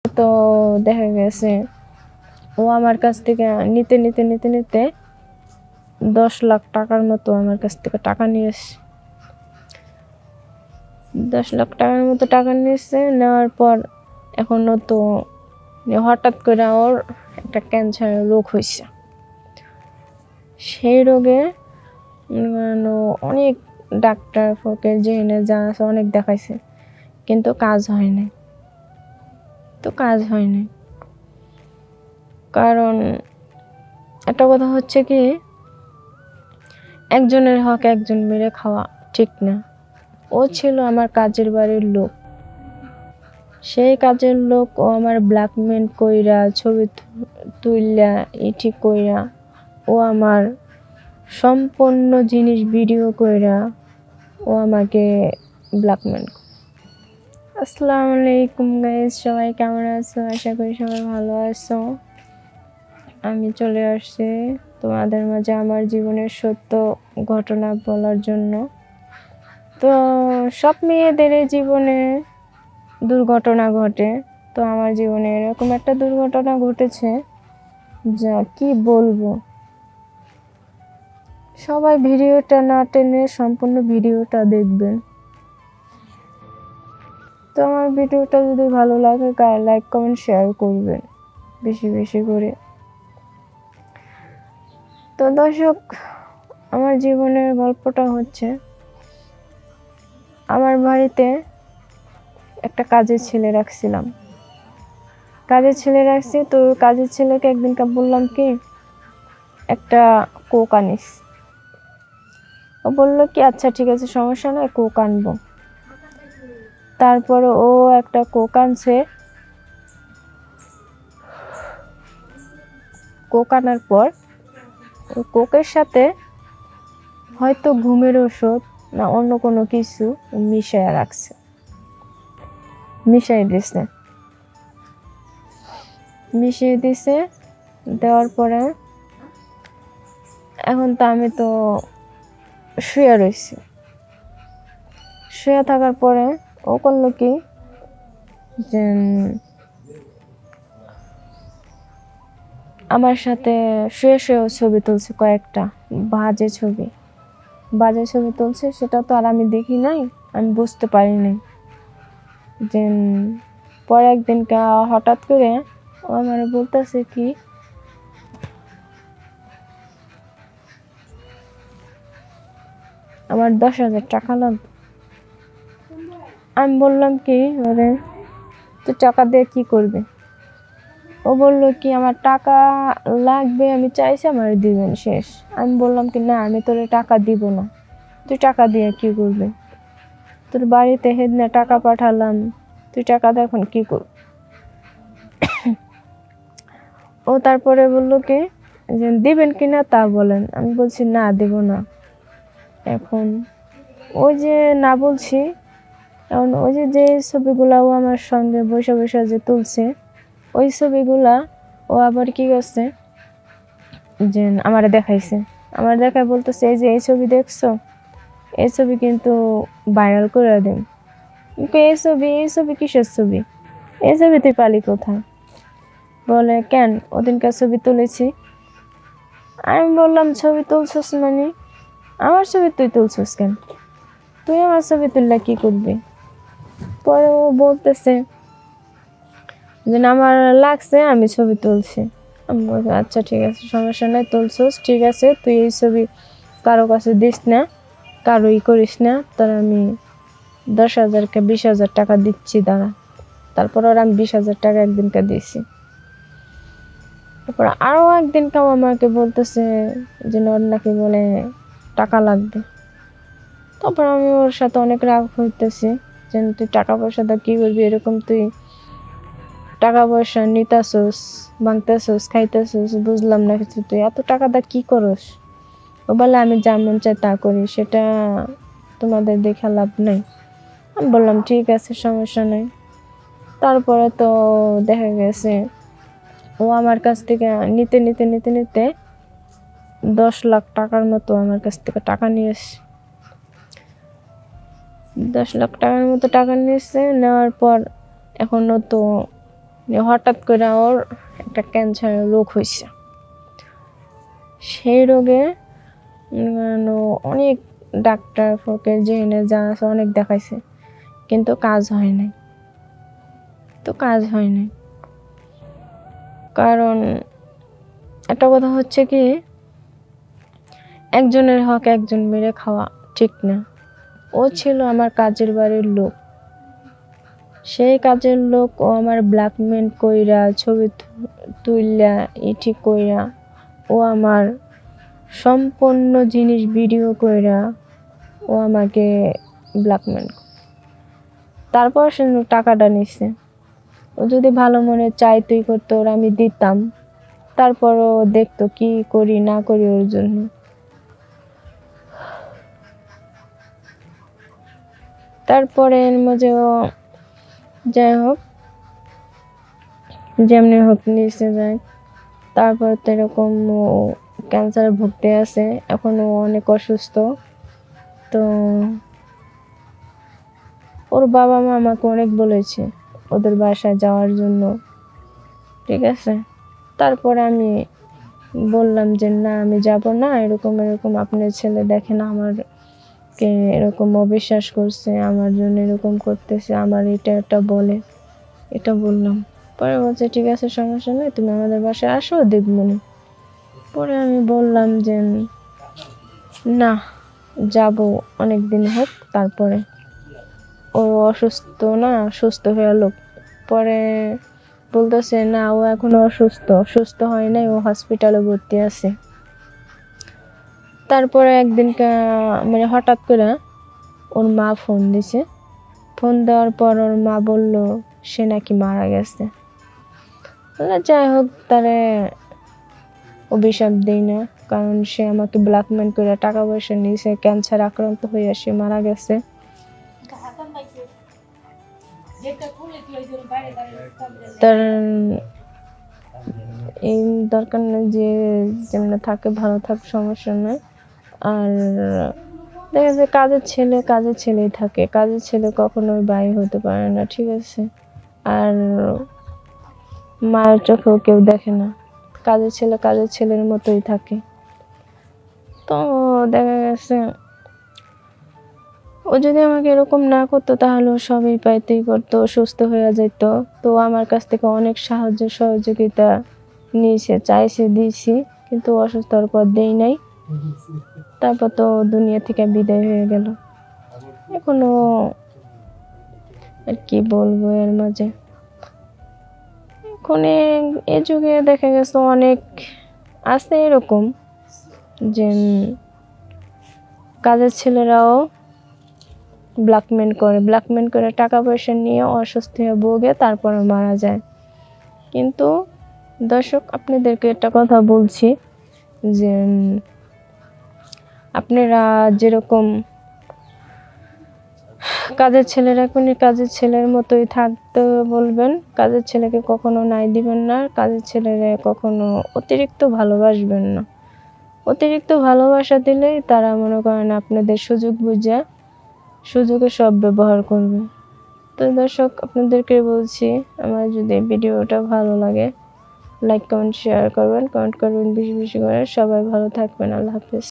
তো দেখা গেছে ও আমার কাছ থেকে নিতে নিতে নিতে নিতে 10 লাখ টাকার মতো আমার কাছ থেকে টাকা নিয়েছে। 10 লাখ টাকার মতো টাকা নিয়েছে। নেওয়ার পর এখনো তো হঠাৎ করে ওর একটা ক্যান্সারের রোগ হয়েছে। সেই রোগে অনেক ডাক্তার ফকের যেখানে যা আছে অনেক দেখাইছে, কিন্তু কাজ হয় নাই। কারণ একটা কথা হচ্ছে কি, একজনের হক একজন মেরে খাওয়া ঠিক না। ও ছিল আমার কাজের বাড়ির লোক। সেই কাজের লোক ও আমার ব্ল্যাকমেল কইরা ছবি তুইলা ইটি কইরা ও আমার সম্পূর্ণ জিনিস ভিডিও কইরা ও আমাকে ব্ল্যাকমেল। আসসালামু আলাইকুম গাইস, সবাই কেমন আছো? আশা করি সবাই ভালো আছো। আমি চলে আসছি তোমাদের মাঝে আমার জীবনের সত্য ঘটনা বলার জন্য। তো সব মেয়েদের জীবনে দুর্ঘটনা ঘটে, তো আমার জীবনে এরকম একটা দুর্ঘটনা ঘটেছে যা কি বলবো। সবাই ভিডিওটা না টেনে সম্পূর্ণ ভিডিওটা দেখবেন। তো আমার ভিডিওটা যদি ভালো লাগে লাইক কমেন্ট শেয়ার করবেন বেশি বেশি করে। তো দর্শক, আমার জীবনের গল্পটা হচ্ছে, আমার বাড়িতে একটা কাজের ছেলে রাখছি। তো কাজের ছেলেকে একদিনকে বললাম কি একটা কোক আনিস। ও বললো কি আচ্ছা ঠিক আছে, সমস্যা নয়, কোক আনবো। তারপরে ও একটা কোক আনছে। কোক আনার পর ওই কোকের সাথে হয়তো ঘুমের ওষুধ না অন্য কোনো কিছু মিশিয়ে দিছে। দেওয়ার পরে এখন তো আমি তো শুয়ে রয়েছি। শুয়ে থাকার পরে ও করলো কি যে আমার সাথে শুয়ে ছবি তুলছে, কয়েকটা বাজে ছবি তুলছে। সেটা তো আর আমি দেখি নাই, আমি বুঝতে পারি নাই। যে পরে একদিন হঠাৎ করে ও আমার বলতেছে কি আমার 10,000 টাকা লাগবে। আমি বললাম কি ওরে তুই টাকা দিয়ে কি করবে? ও বললো কি আমার টাকা লাগবে, আমি চাইছি আমার দিবেন শেষ। আমি বললাম কি না, আমি তোরে টাকা দিব না। তুই টাকা দিয়ে কি করবে? তোর বাড়িতে হেদনা টাকা পাঠালাম, তুই টাকা দিয়ে এখন কি করবি? ও তারপরে বললো কি যে দিবেন কিনা তা বলেন। আমি বলছি না, দেব না। এখন ওই যে না বলছি, এখন ওই যে ছবিগুলা ও আমার সঙ্গে বসে বসে যে তুলছে, ওই ছবিগুলা ও আবার কি করছে যে আমার দেখায় বলতেছে এই যে এই ছবি দেখছো, এই ছবি কিন্তু ভাইরাল করে দিন। এই ছবি কিসের ছবি? এই ছবি তুই পালি কোথায়? বলে কেন, ওদিনকার ছবি তুলেছি। আমি বললাম ছবি তুলছস মানে আমার ছবি তুই তুলছস কেন? তুই আমার ছবি তুললে কি করবি? পরে ও বলতেছে যে আমার লাগছে, আমি ছবি তুলছি। আমি বলছি আচ্ছা ঠিক আছে, সমস্যা নাই, তুলছস ঠিক আছে, তুই এই ছবি কারো কাছে দিস না, কারোই করিস না, তোর আমি 10,000 20,000 টাকা দিচ্ছি, দাঁড়া। তারপর ওর আমি 20,000 টাকা একদিনকে দিয়েছি। তারপর আরো একদিনকে আমাকে বলতেছে যে ওর নাকি বলে টাকা লাগবে। তারপর আমি ওর সাথে অনেক রাগ হইতেছি যে তুই টাকা পয়সাটা কি করবি? এরকম তুই টাকা পয়সা নিতাছস, ভাঙতেছস, খাইতেছস, বুঝলাম না কিছু। তুই এত টাকা দা কি করস? ও বলে আমি যা মন চাই তা করি, সেটা তোমাদের দেখে লাভ নেই। আমি বললাম ঠিক আছে, সমস্যা নেই। তারপরে তো দেখা গেছে ও আমার কাছ থেকে নিতে নিতে নিতে নিতে 10 লাখ টাকার মতো আমার কাছ থেকে টাকা নিয়েছে। 10 লাখ টাকার মতো টাকা নিয়েছে। নেওয়ার পর এখনো তো হঠাৎ করে ওর একটা ক্যান্সারের রোগ হয়েছে। সেই রোগে অনেক ডাক্তার ফকির যেখানে যা আছে অনেক দেখাইছে, কিন্তু কাজ হয় নাই। কারণ একটা কথা হচ্ছে কি, একজনের হক একজন মেরে খাওয়া ঠিক না। ও ছিল আমার কাজের বাড়ির লোক, সেই কাজের লোক ও আমার ব্ল্যাকমেল কইরা ছবি তুইলা ঠিক কইরা ও আমার সম্পূর্ণ জিনিস ভিডিও কইরা ও আমাকে ব্ল্যাকমেল। তারপর সে টাকাটা নিছে। ও যদি ভালো মনে চাইতোই করতো, ওর আমি দিতাম। তারপরও দেখতো কি করি না করি ওর জন্য। তারপরে এর মাঝে ও যাই হোক যেমনি হোক নিচে যায়। তারপর তো এরকম ও ক্যান্সারে ভুগতে আছে, এখন ও অনেক অসুস্থ। তো ওর বাবা মা আমাকে অনেক বলেছে ওদের বাসায় যাওয়ার জন্য, ঠিক আছে। তারপরে আমি বললাম যে না, আমি যাব না, এরকম আপনার ছেলে দেখেন আমারকে এরকম অবিশ্বাস করছে, আমার জন্য এরকম করতেছে, আমার এটা বলে, এটা বললাম। পরে বলছে ঠিক আছে, সমস্যা নেই, তুমি আমাদের বাসায় আসো, দেখবো না। পরে আমি বললাম যে না, যাব, অনেক দিন হোক, তারপরে ও অসুস্থ না, সুস্থ হয়ে লোক। পরে বলতেছে না, ও এখনো সুস্থ হয় নাই, ও হসপিটালে ভর্তি আছে। তারপরে একদিন মানে হঠাৎ করে ওর মা ফোন দিছে। ফোন দেওয়ার পর ওর মা বলল সে নাকি মারা গেছে। যাই হোক, তারে অভিশাপ দিই না, কারণ সে আমাকে ব্ল্যাকমেল করে টাকা পয়সা নিয়েছে, ক্যান্সার আক্রান্ত হয়ে সে মারা গেছে। তার এই দরকার নেই যে যেমন থাকে ভালো থাক, সমস্যা নয়। আর দেখা যায় কাজের ছেলেই থাকে, কাজের ছেলে কখনোই বাইরে হতে পারে না, ঠিক আছে। আর মায়ের চোখেও কেউ দেখে না, কাজের ছেলের মতোই থাকে। তো দেখা গেছে ও যদি আমাকে এরকম না করতো তাহলে ও সবই পাইতেই করতো, সুস্থ হয়ে যেত। তো আমার কাছ থেকে অনেক সাহায্য সহযোগিতা নিয়েছে, চাইছে, দিয়েছি, কিন্তু অসুস্থ হওয়ার পর দেই নাই। তারপর তো দুনিয়া থেকে বিদায় হয়ে গেল। এখনো আর কি বলবো এর মাঝে, এখন এ যুগে দেখা গেছে অনেক আছে এরকম যে কাজের ছেলেরাও ব্ল্যাকমেল করে টাকা পয়সা নিয়ে অসুস্থ হয়ে ভোগে, তারপরে মারা যায়। কিন্তু দর্শক, আপনাদেরকে একটা কথা বলছি যে আপনারা যেরকম কাজের ছেলেরা এখনই কাজের ছেলের মতোই থাকতে বলবেন, কাজের ছেলেকে কখনো নাই দিবেন না, কাজের ছেলেরা কখনো অতিরিক্ত ভালোবাসবেন না। অতিরিক্ত ভালোবাসা দিলেই তারা মনে করেন আপনাদের সুযোগ বুঝে সুযোগে সব ব্যবহার করবে। তো দর্শক, আপনাদেরকে বলছি, আমার যদি ভিডিওটা ভালো লাগে লাইক কমেন্ট শেয়ার করবেন, কমেন্ট করবেন বেশি বেশি করে। সবাই ভালো থাকবেন, আল্লাহ হাফেজ।